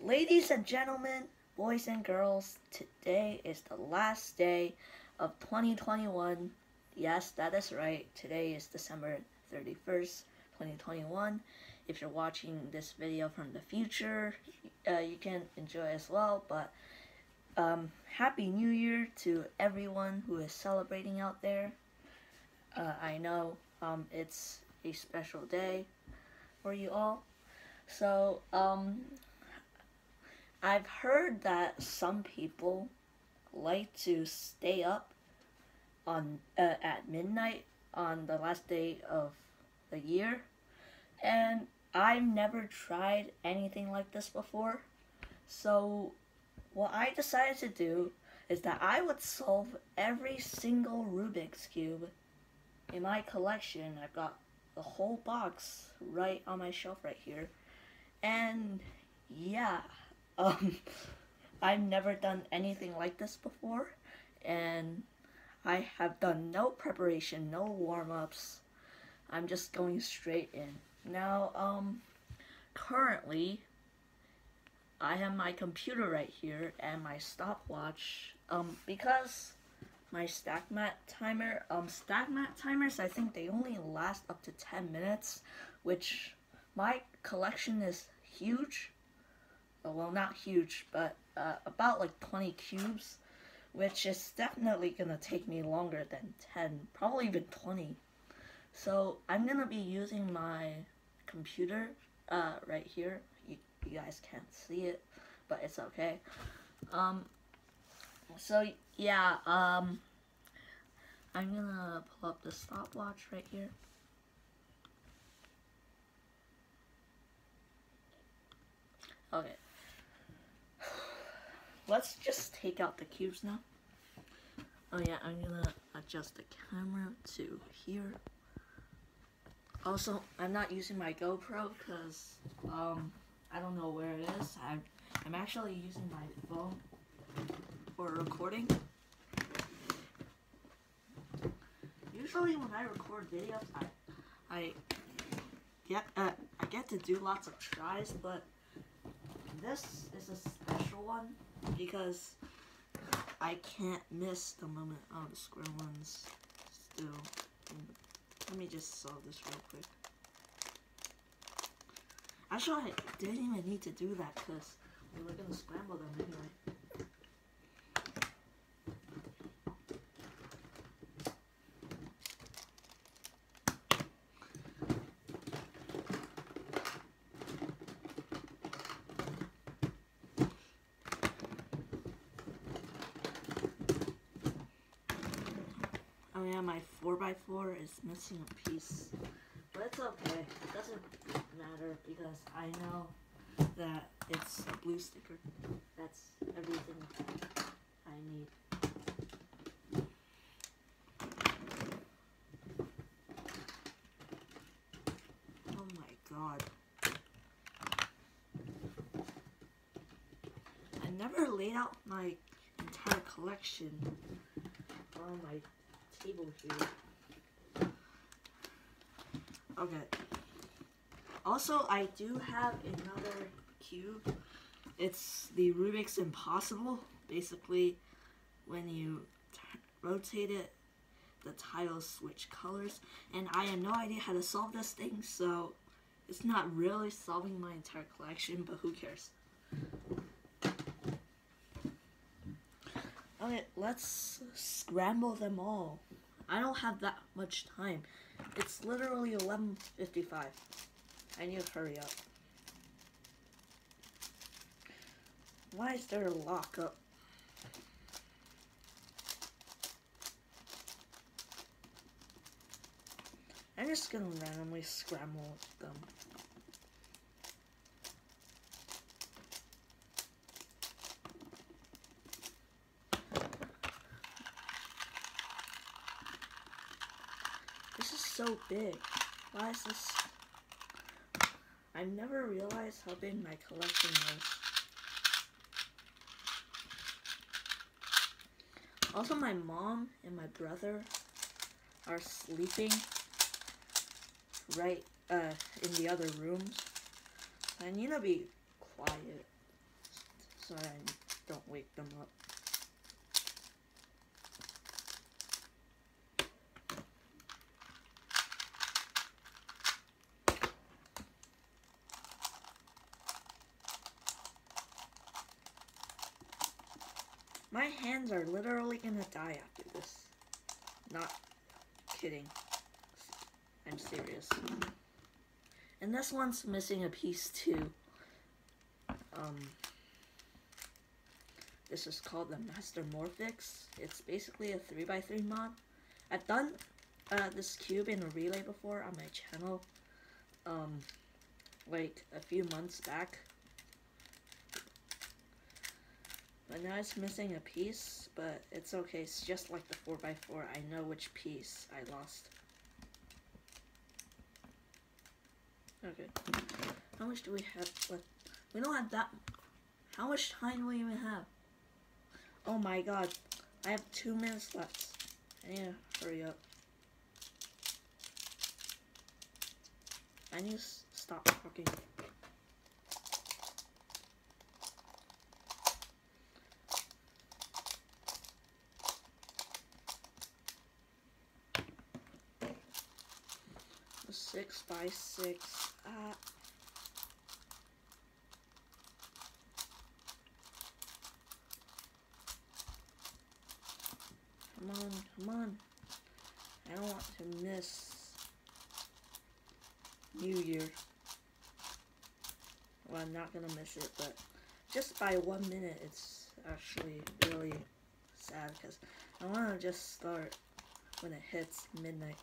Ladies and gentlemen, boys and girls, today is the last day of 2021. Yes, that is right. Today is December 31st, 2021. If you're watching this video from the future, you can enjoy as well. But Happy New Year to everyone who is celebrating out there. I know it's a special day for you all. So, I've heard that some people like to stay up on at midnight on the last day of the year, and I've never tried anything like this before. So what I decided to do is that I would solve every single Rubik's Cube in my collection. I've got the whole box right on my shelf right here. And yeah, I've never done anything like this before, and I have done no preparation, no warm-ups. I'm just going straight in. Now, currently, I have my computer right here and my stopwatch, because my stack mat timers, I think they only last up to 10 minutes, which my collection is huge. Well, not huge, but about like 20 cubes, which is definitely gonna take me longer than 10, probably even 20. So I'm gonna be using my computer right here. You guys can't see it, but it's okay. So yeah, I'm gonna pull up the stopwatch right here. Okay. Let's just take out the cubes now. Oh yeah, I'm gonna adjust the camera to here. Also, I'm not using my GoPro because I don't know where it is. I'm actually using my phone for recording. Usually when I record videos, I get to do lots of tries, but this is a special one because I can't miss the moment. Oh, the square one's still. Let me just solve this real quick. Actually, I didn't even need to do that because we were gonna scramble them anyway. Oh yeah, my 4x4 is missing a piece, but it's okay. It doesn't matter because I know that it's a blue sticker. That's everything I need. Oh my god. I never laid out my entire collection on my table here. Okay. Also, I do have another cube. It's the Rubik's Impossible. Basically, when you rotate it, the tiles switch colors. And I have no idea how to solve this thing, so it's not really solving my entire collection, but who cares? Okay, let's scramble them all. I don't have that much time. It's literally 11:55. I need to hurry up. Why is there a lockup? I'm just gonna randomly scramble them. This is so big. Why is this? I've never realized how big my collection is. Also, my mom and my brother are sleeping right in the other rooms. I need to be quiet. so I don't wake them up. My hands are literally gonna die after this. Not kidding. I'm serious. And this one's missing a piece too. This is called the Master Morphix. It's basically a 3x3 mod. I've done this cube in a relay before on my channel, like a few months back. But now it's missing a piece, but it's okay. It's just like the 4x4. I know which piece I lost. Okay. How much do we have left? We don't have that. How much time do we even have? Oh my god. I have 2 minutes left. I need to hurry up. I need to stop talking. A 6x6. Come on. I don't want to miss New Year. Well, I'm not gonna miss it, but just by 1 minute, it's actually really sad because I want to just start when it hits midnight.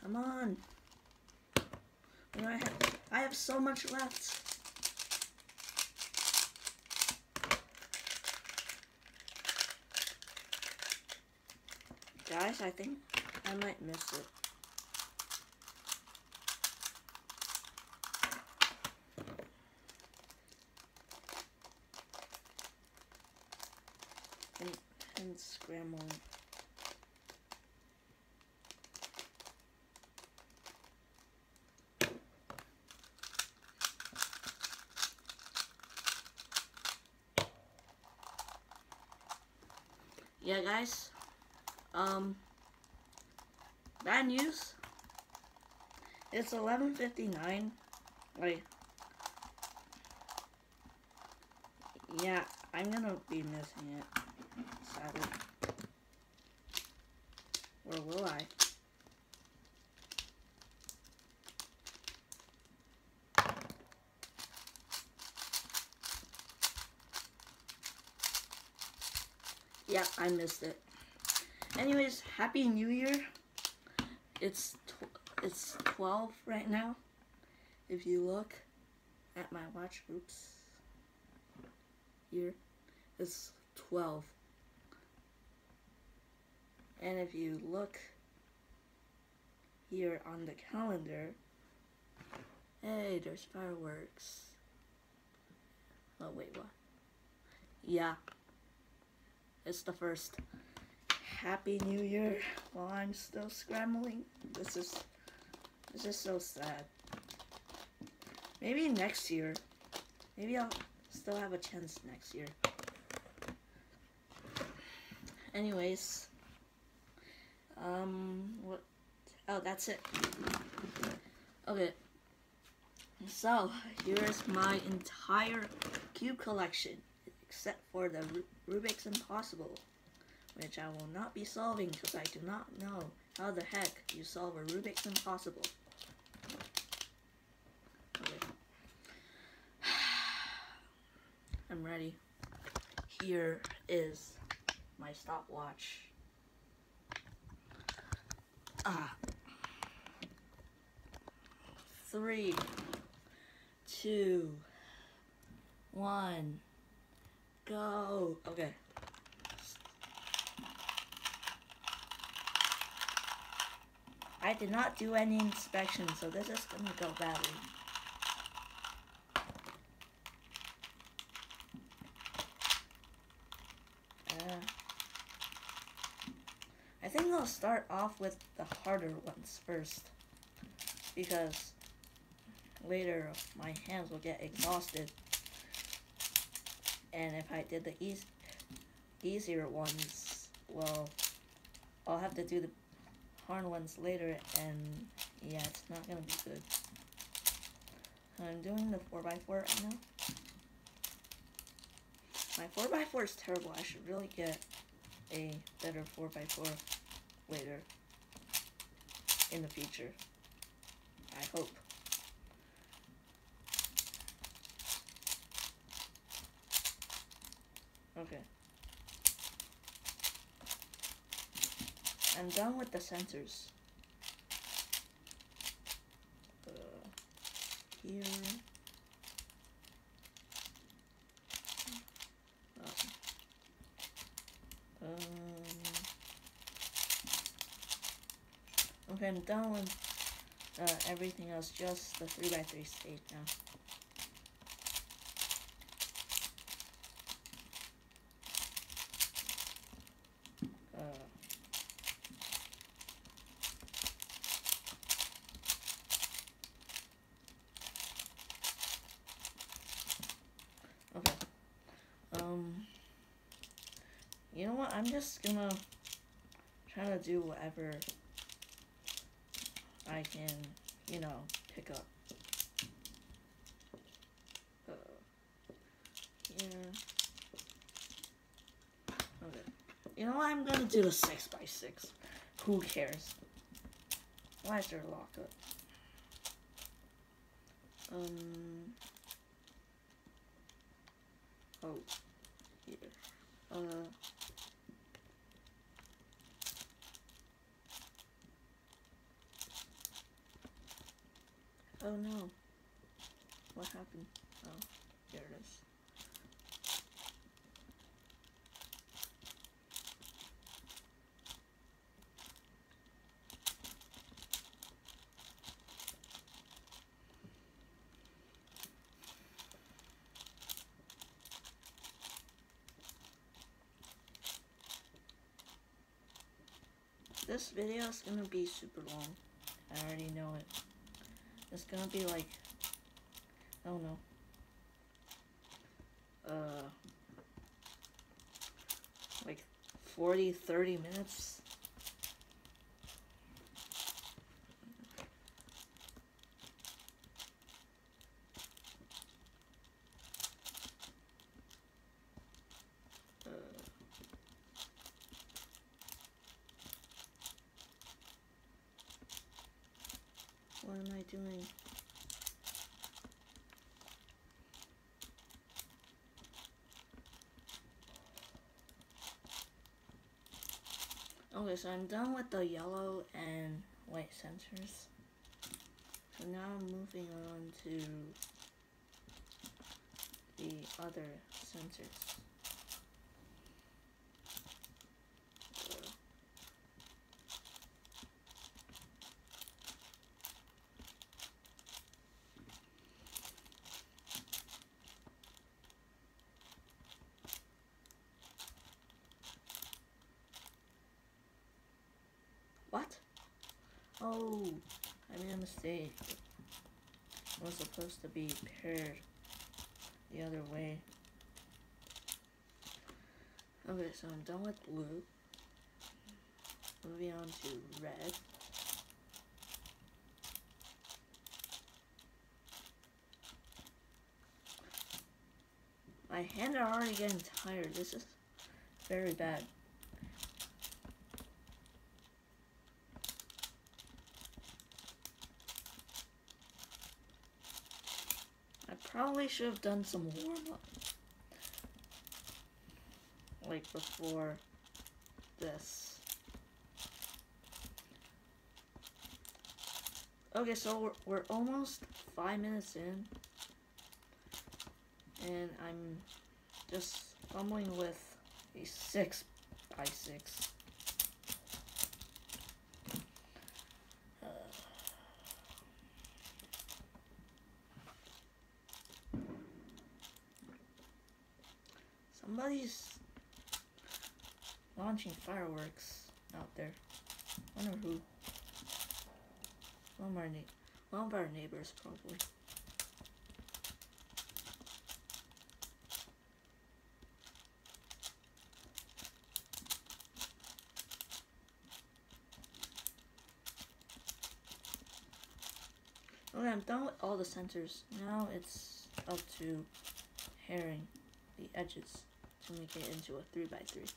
Come on. You know, I have so much left. Guys, I think I might miss it. And scrambling. Yeah, guys. Bad news. It's 11:59. Like, yeah, I'm gonna be missing it, sadly. Or will I? Yeah, I missed it. Anyways, Happy New Year. It's 12 right now. If you look at my watch, oops, here, it's 12. And if you look here on the calendar, hey, there's fireworks. Oh, wait, what? Yeah, it's the 1st. Happy New Year while I'm still scrambling. This is so sad. Maybe next year. Maybe I'll still have a chance next year. Anyways. What? Oh, that's it. Okay. So, here's my entire cube collection. Except for the Rubik's Impossible, which I will not be solving because I do not know how the heck you solve a Rubik's Impossible. Okay. I'm ready. Here is my stopwatch. 3, 2, 1, go. Okay. I did not do any inspection, so this is gonna go badly. I think I'll start off with the harder ones first, because later my hands will get exhausted, and if I did the easier ones, well, I'll have to do the hard ones later, and yeah, it's not gonna be good. I'm doing the 4x4 right now. My 4x4 is terrible. I should really get a better 4x4 later in the future. I hope. Okay. I'm done with the sensors. Here. Okay, I'm done with everything else, just the 3x3 stage now. Okay. You know what? I'm just gonna try to do whatever I can, you know, pick up. Here. Okay. You know what? I'm gonna do the 6x6. Who cares? Why is there a lockup? Oh, here. Oh no. What happened? Oh, here it is. This video is gonna be super long. I already know it. It's gonna be like, I don't know, like 40-30 minutes. What am I doing? Okay, so I'm done with the yellow and white sensors. So now I'm moving on to the other sensors. What? Oh, I made a mistake. It was supposed to be paired the other way. Okay, so I'm done with blue. Moving on to red. My hands are already getting tired. This is very bad. I probably should have done some warm-up, like before this. Okay, so we're almost 5 minutes in, and I'm just fumbling with a 6x6. Somebody's launching fireworks out there. I wonder who. One of our neighbors, probably. Okay, I'm done with all the centers. Now it's up to herring the edges to make it into a 3x3.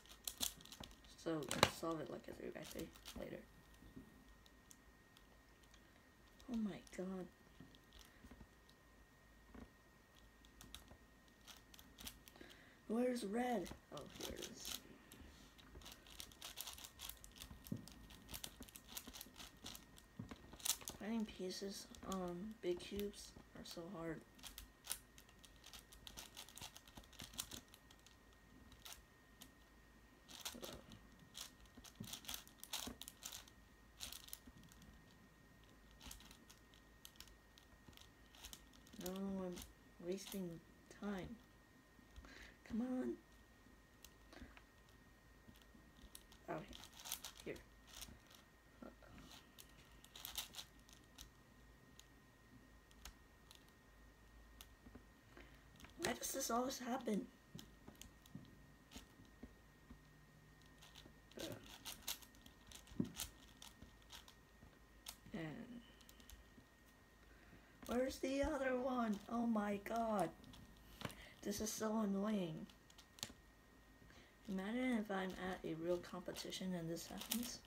So let's solve it like a 3x3 later. Oh my god. Where's red? Oh, here it is. Finding pieces on big cubes are so hard. No, I'm wasting time. Come on. Oh, here. Why does this always happen? And where's the other one? Oh my god. This is so annoying. Imagine if I'm at a real competition and this happens.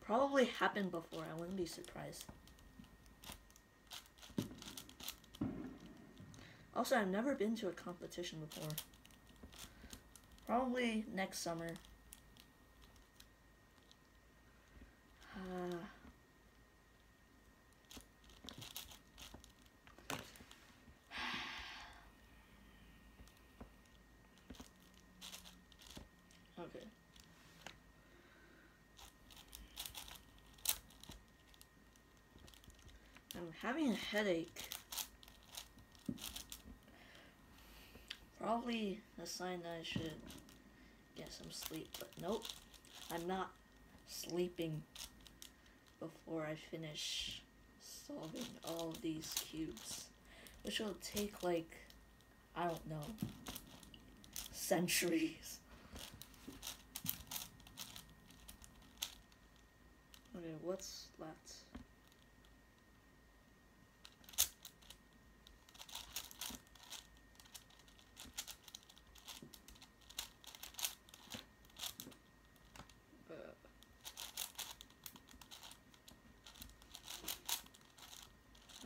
Probably happened before, I wouldn't be surprised. Also, I've never been to a competition before. Probably next summer. Okay. I'm having a headache. Probably a sign that I should get some sleep, but nope. I'm not sleeping before I finish solving all of these cubes, which will take like, I don't know, centuries. Okay, what's left?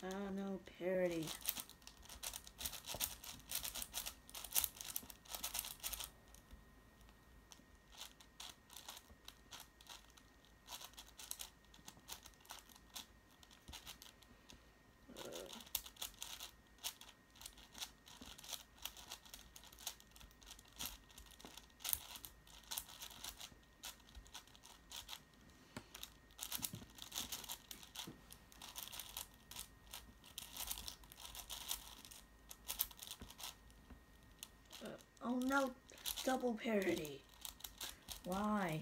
Oh no, parody. Oh no, double parody. Why?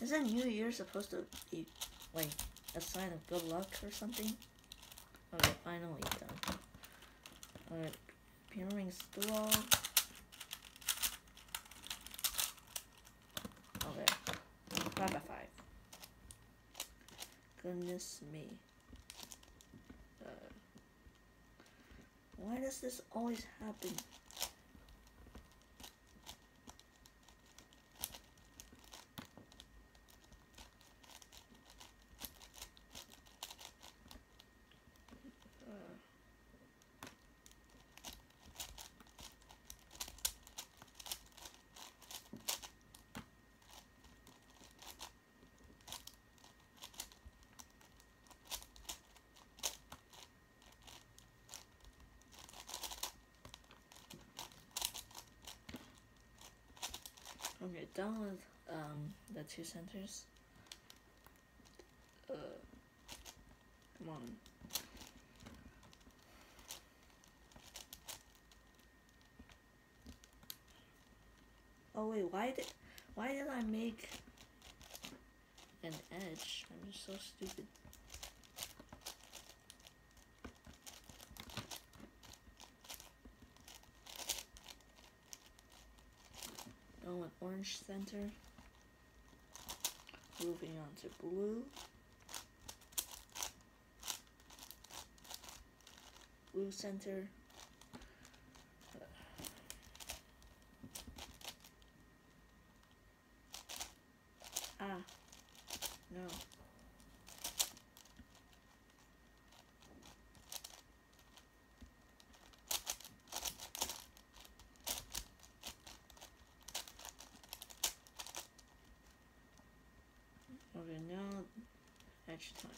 Isn't New Year supposed to be like a sign of good luck or something? Okay, finally done. Alright, appearing straw. Okay, 5 by 5. Goodness me. Why does this always happen? Okay, done with the 2 centers. Come on. Oh wait, why did I make an edge? I'm just so stupid. Oh, an orange center. Moving on to blue. Blue center. No. Okay, now edge time.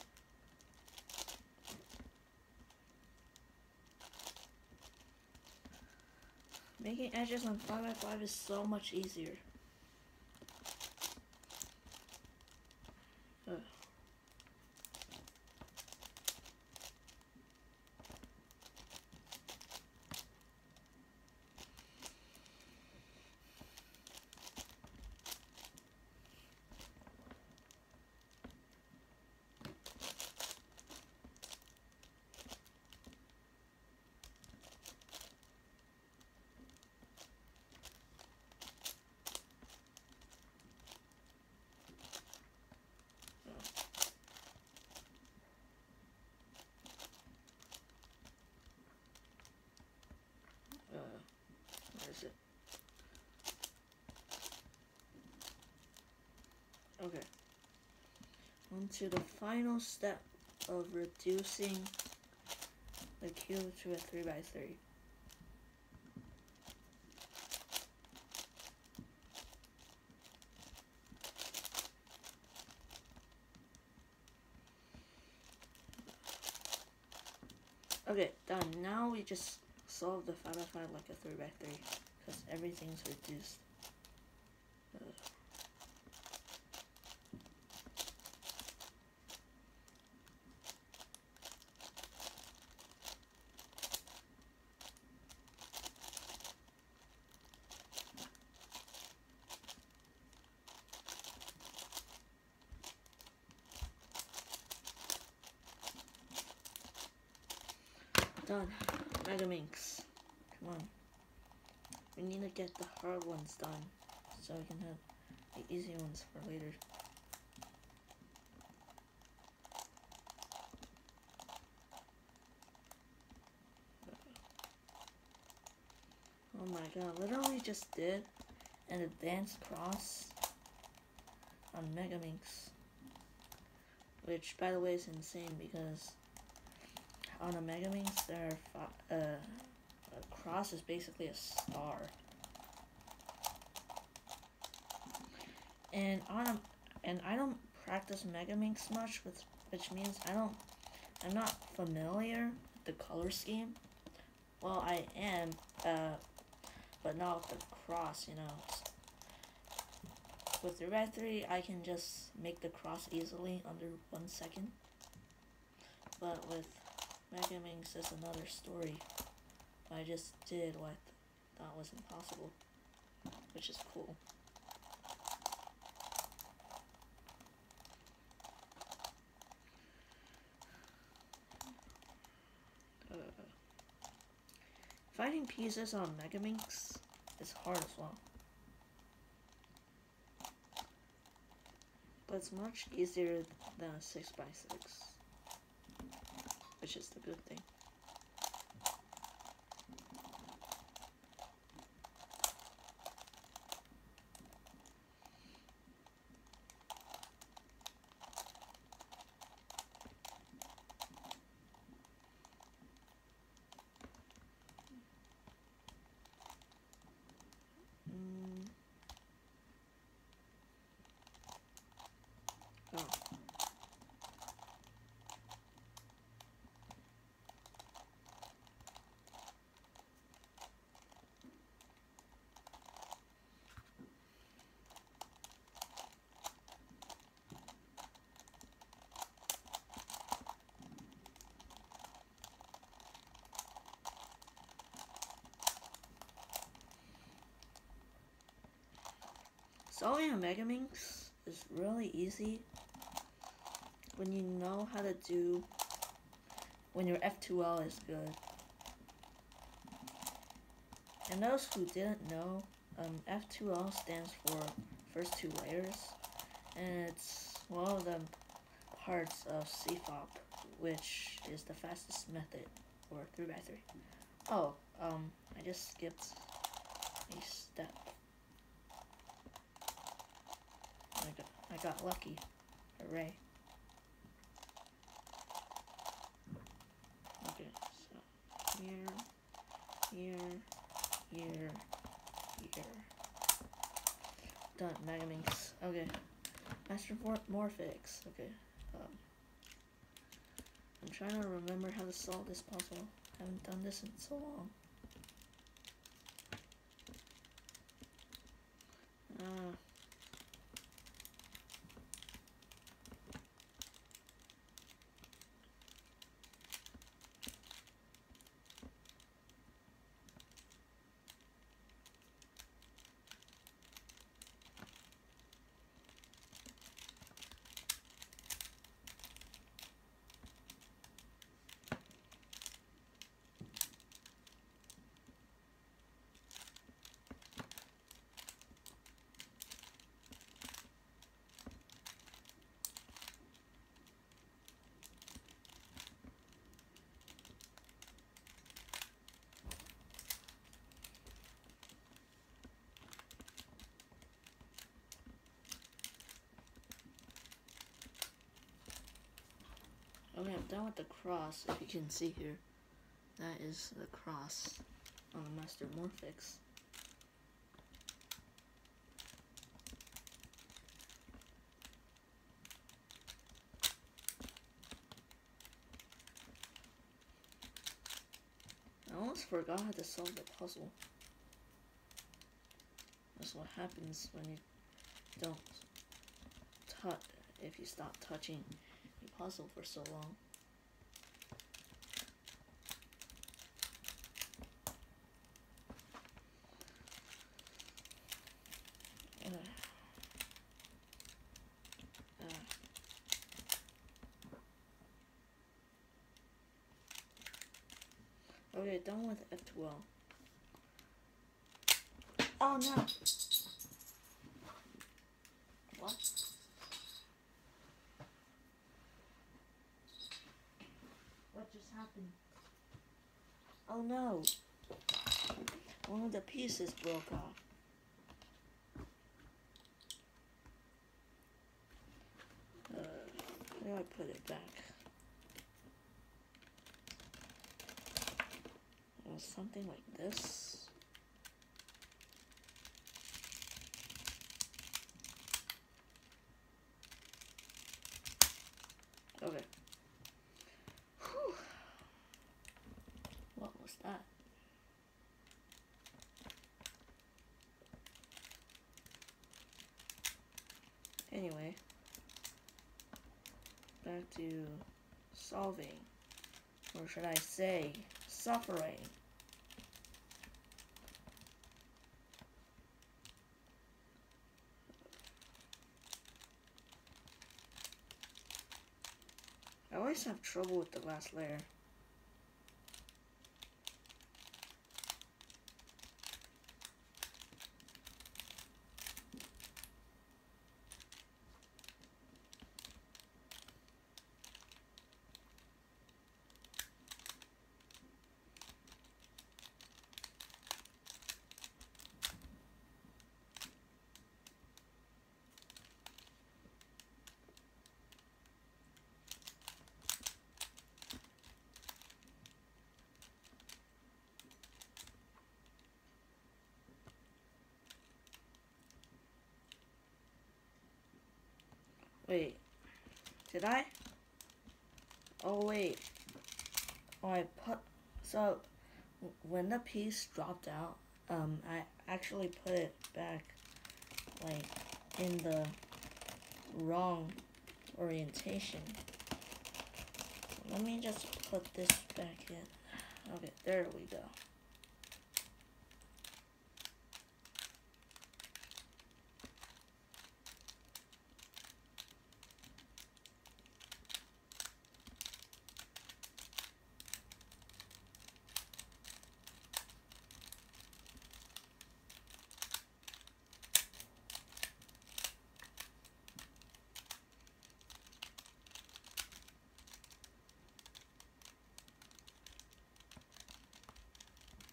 Making edges on 5x5 is so much easier. Where is it? Okay. On to the final step of reducing the cube to a 3x3. Okay, done. Now we just solve the 5x5 like a 3x3 because everything's reduced. Done. Megaminx. Come on. We need to get the hard ones done so we can have the easy ones for later. Oh my god, literally just did an advanced cross on Megaminx. Which, by the way, is insane because on a Megaminx, a cross is basically a star. And I don't practice Megaminx much, which means I'm not familiar with the color scheme. Well, I am, but not with the cross, you know. With the 3x3, I can just make the cross easily under 1 second. But with Megaminx is another story. I just did what I thought was impossible, which is cool. Finding pieces on Megaminx is hard as well. But it's much easier than a 6x6, which is the good thing. solving a Megaminx is really easy when you know how to do, when your F2L is good. And those who didn't know, F2L stands for first two layers, and it's one of the parts of CFOP, which is the fastest method, or 3x3. Oh, I just skipped a step. I got lucky. Hooray. Okay, so here. Done, Megaminx. Okay. Master Morphix. Okay. I'm trying to remember how to solve this puzzle. I haven't done this in so long. Okay, I'm done with the cross. If you can see here, that is the cross on the Master Morphix. I almost forgot how to solve the puzzle. That's what happens when you don't touch, if you stop touching a puzzle for so long. Okay, done with F2L. Oh no! What? What just happened? Oh no! One of the pieces broke off. Where do I put it back? Something like this. Okay. Whew. What was that? Anyway, back to solving, or should I say, suffering. I always have trouble with the last layer. Wait, did I? Oh wait, oh I put, so when the piece dropped out, I actually put it back, like, in the wrong orientation. Let me just put this back in. Okay, there we go.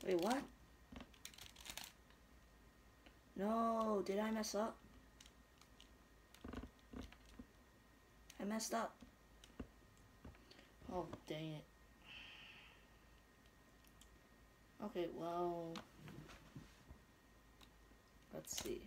Wait, what? No, did I mess up? I messed up. Oh, dang it. Okay, well, let's see.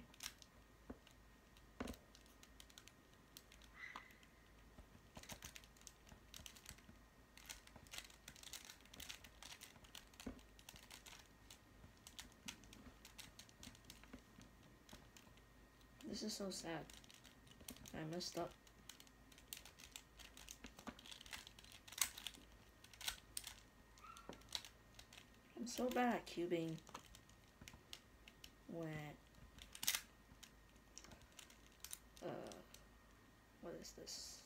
This is so sad. I messed up. I'm so bad at cubing when what is this?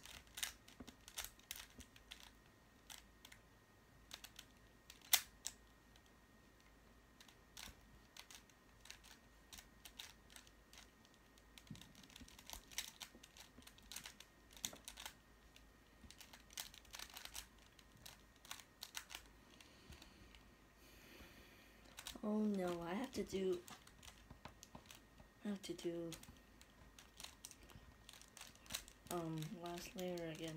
Oh no, I have to do last layer again.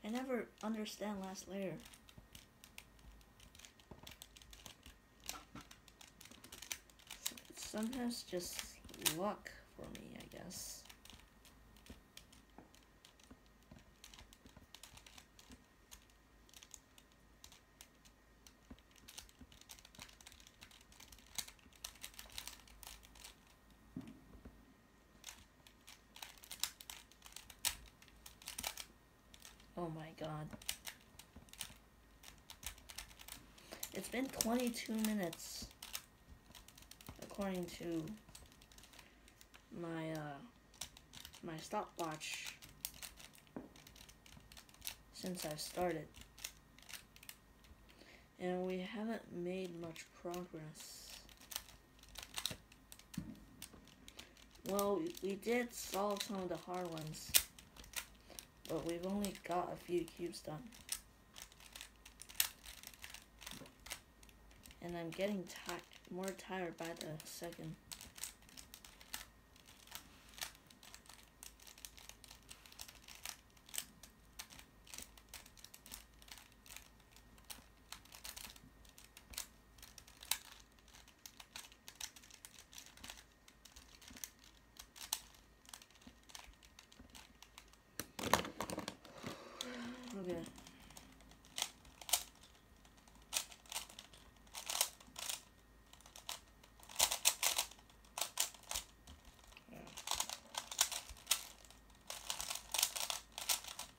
I never understand last layer. It's sometimes just luck for me, I guess. Oh my god. It's been 22 minutes according to my my stopwatch since I've started. And we haven't made much progress. Well, we did solve some of the hard ones, but we've only got a few cubes done. And I'm getting more tired by the second. Okay.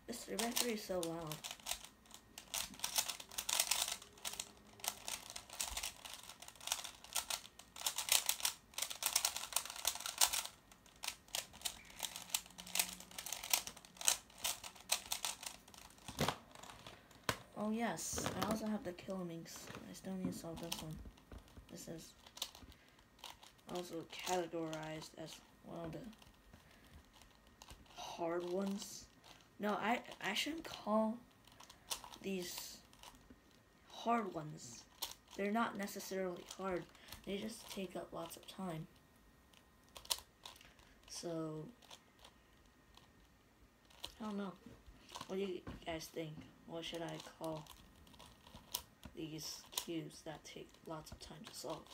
This directory is so loud. Oh yes, I also have the killer minks. I still need to solve this one. This is also categorized as one of the hard ones. No, I shouldn't call these hard ones. They're not necessarily hard. They just take up lots of time. So, I don't know. What do you guys think? What should I call these cubes that take lots of time to solve?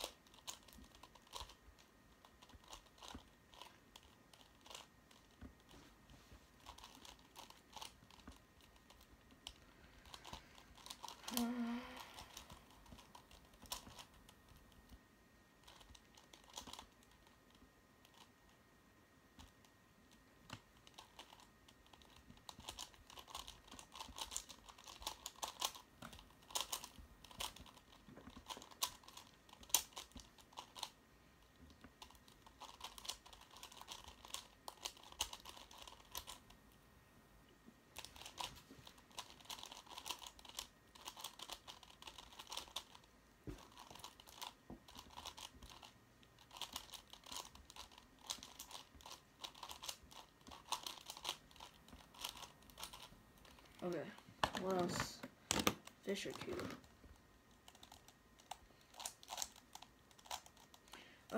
Okay, what else? Fisher cube.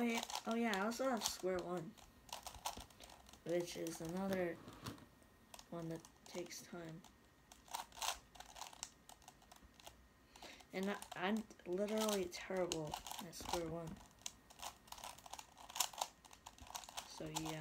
Oh yeah, I also have square one, which is another one that takes time. And I'm literally terrible at square one. So yeah.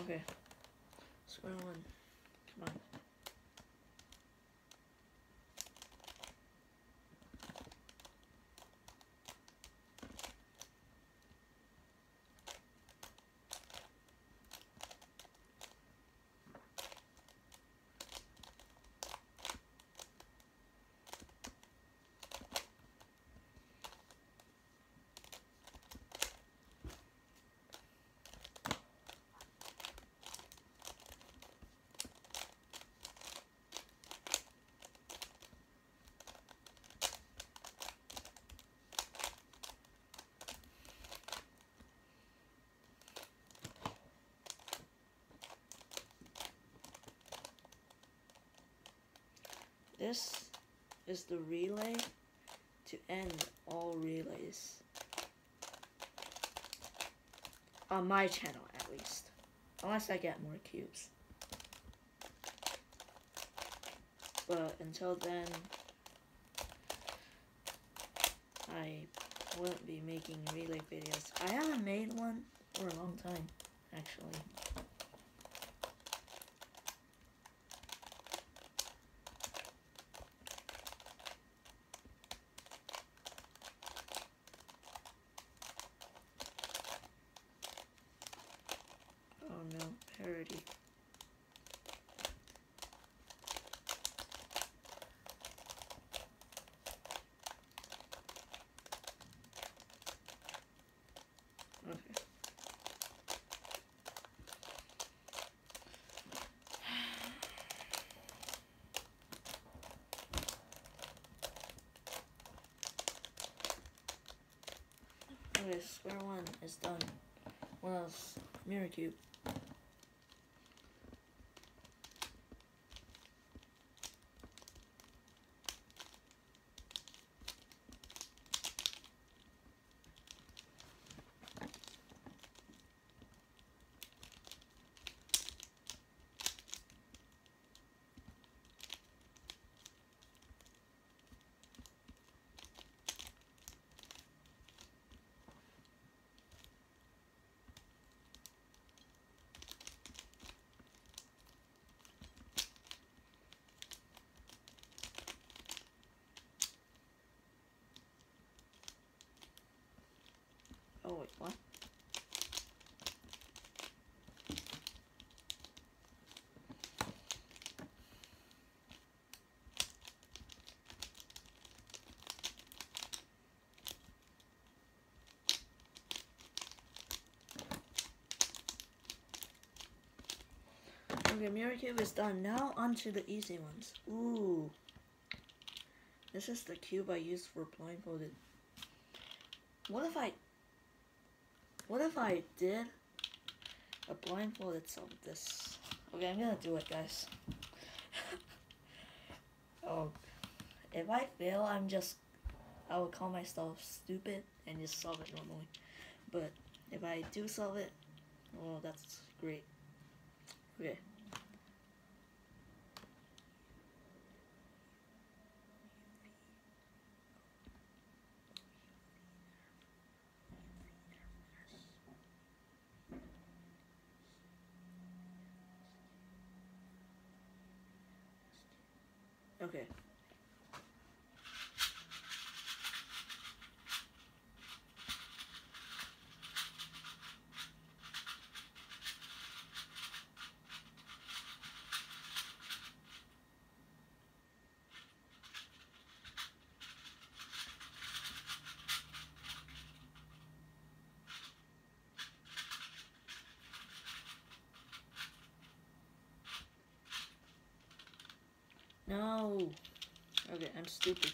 Okay. Square one. Come on. This is the relay to end all relays. On my channel, at least. Unless I get more cubes. But until then, I won't be making relay videos. I haven't made one for a long time, actually. Oh no, parody. Okay. Okay, square one is done. What else? Mirror cube. Oh wait, what? Okay, mirror cube is done. Now onto the easy ones. Ooh. This is the cube I used for blindfolded. What if I did a blindfolded solve this? Okay, I'm gonna do it, guys. Oh, if I fail, I will call myself stupid and just solve it normally. But if I do solve it, well, that's great. Okay. Okay. No. Okay, I'm stupid.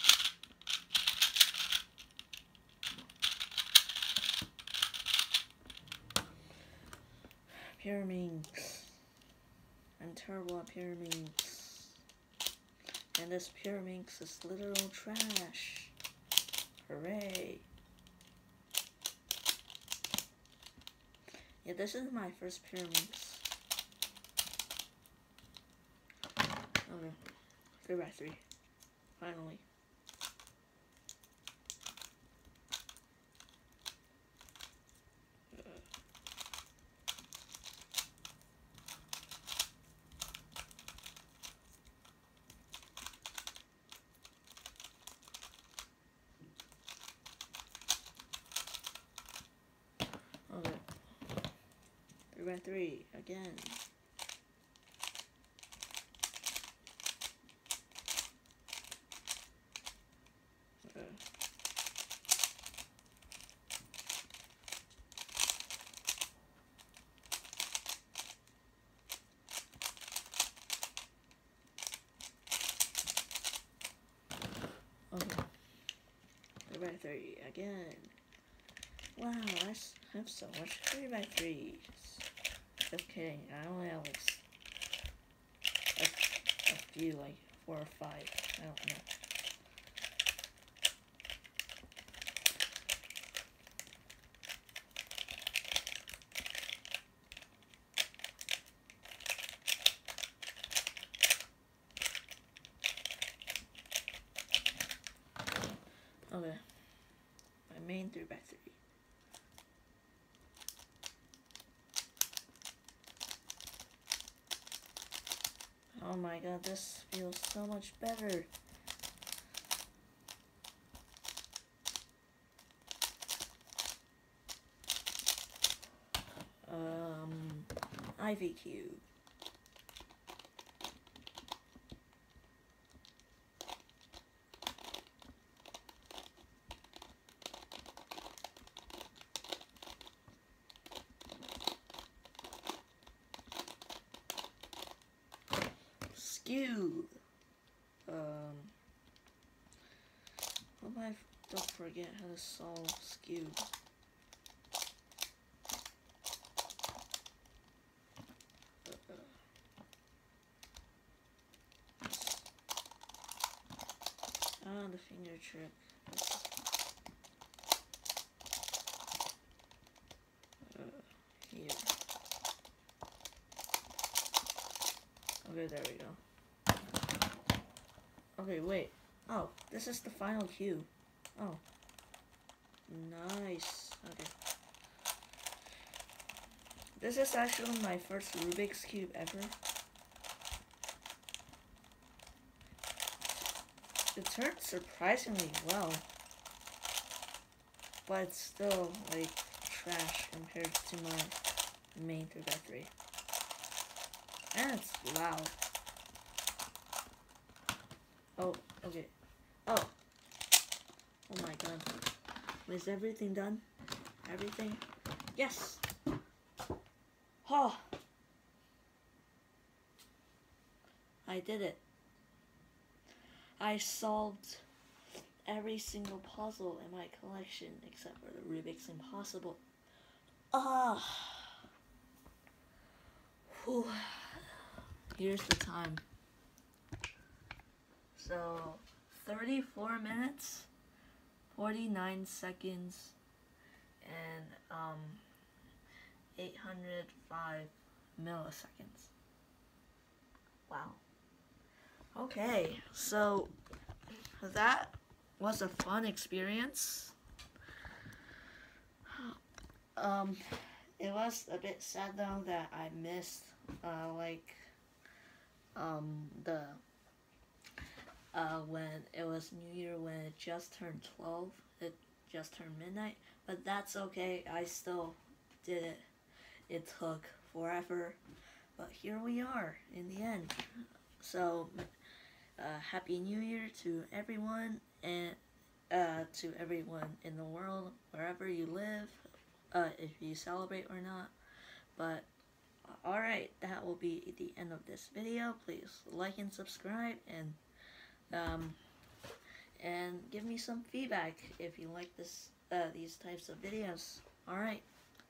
Pyraminx. I'm terrible at Pyraminx. And this Pyraminx is literal trash. Hooray. Yeah, this is my first Pyraminx. Okay. 3x3. Finally. Okay. 3x3 again. Okay. 3x3 again. Wow, I have so much 3x3s. Just kidding, I only have like a few, like 4 or 5. I don't know. Okay, my main 3x3. Oh my god, this feels so much better. Ivy Cube. Skew. Hope I don't forget how to solve skew. The finger trick. Here. Okay, there we go. Okay, wait. Oh, this is the final cube. Oh. Nice. Okay. This is actually my first Rubik's Cube ever. It turned surprisingly well, but it's still like trash compared to my main 3x3. And it's loud. Oh, okay. Oh. Oh my god. Is everything done? Everything? Yes! Oh! I did it. I solved every single puzzle in my collection except for the Rubik's Impossible. Ah! Whew. Here's the time. So, 34 minutes, 49 seconds, and 805 milliseconds. Wow. Okay, so that was a fun experience. It was a bit sad though that I missed when it was New Year, when it just turned 12, it just turned midnight, but that's okay. I still did it. It took forever, but here we are in the end. So Happy New Year to everyone, and to everyone in the world, wherever you live, if you celebrate or not. But alright, that will be the end of this video. Please like and subscribe, and And give me some feedback if you like these types of videos. All right,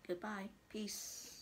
goodbye, peace.